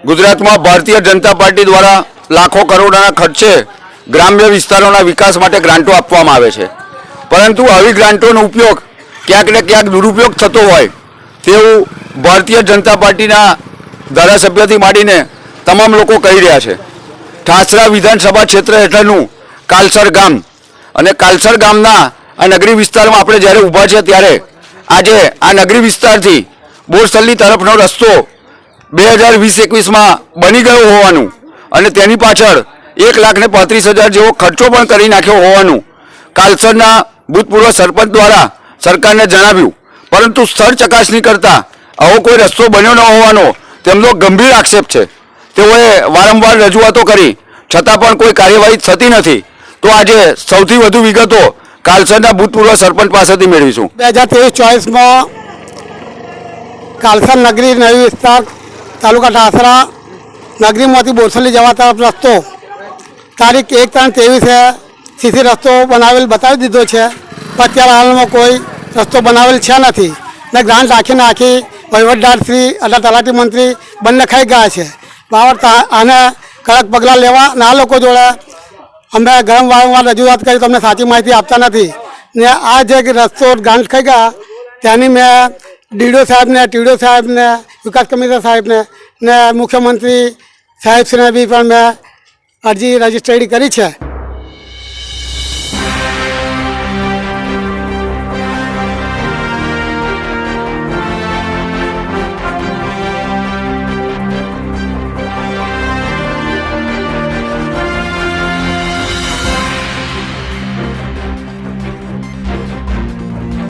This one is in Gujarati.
ગુજરાતમાં ભારતીય જનતા પાર્ટી દ્વારા લાખો કરોડોના ખર્ચે ગ્રામ્ય વિસ્તારોના વિકાસ માટે ગ્રાન્ટો આપવામાં આવે છે, પરંતુ આવી ગ્રાન્ટોનો ઉપયોગ ક્યાંક ને ક્યાંક દુરુપયોગ થતો હોય તેવું ભારતીય જનતા પાર્ટીના ધારાસભ્યથી માંડીને તમામ લોકો કહી રહ્યા છે। ઠાસરા વિધાનસભા ક્ષેત્ર હેઠળનું કાલસર ગામ અને કાલસર ગામના આ નગરી વિસ્તારમાં આપણે જ્યારે ઊભા છે ત્યારે આજે આ નગરી વિસ્તારથી બોરસદની તરફનો રસ્તો 2020-21માં બની ગયો હોવાનું અને તેની પાછળ 1,35,000 જેવો ખર્ચો પણ કરી નાખ્યો હોવાનું કાલસરના ભૂતપૂર્વ સરપંચ દ્વારા સરકારને જણાવ્યું, પરંતુ સ્થળ ચકાસણી કરતા આવો કોઈ રસ્તો બન્યો ન હોવાનો તેમનો ગંભીર આક્ષેપ છે। તેઓએ વારંવાર રજૂઆતો કરી છતાં પણ કોઈ કાર્યવાહી થતી નથી। તો આજે સૌથી વધુ વિગતો કાલસરના ભૂતપૂર્વ સરપંચ પાસેથી મેળવીશું। 2023-24માં કાલસર નગરી નવી વિસ્તાર તાલુકા ઠાસરા નગરીમાંથી બોરસદની જવા તરફ રસ્તો તારીખ 1/3/23 સીસી રસ્તો બનાવેલ બતાવી દીધો છે, પણ અત્યારે હાલમાં કોઈ રસ્તો બનાવેલ છે નથી ને ગ્રાન્ટ રાખીને આખી વહીવટદારશ્રી અને તલાટી મંત્રી બંને ખાઈ ગયા છે। બાબત આને કડક પગલાં લેવા અને આ લોકો જોડે અમે વારંવાર રજૂઆત કરી, તમને સાચી માહિતી આપતા નથી ને આ જે રસ્તો ગ્રાન્ટ ખાઈ ગયા તેની મેં ડીડીઓ સાહેબને, ટીડીઓ સાહેબને, વિકાસ કમિશનર સાહેબને ને મુખ્યમંત્રી સાહેબશ્રીને બી પણ મેં અરજી રજીસ્ટ્રેડ કરી છે।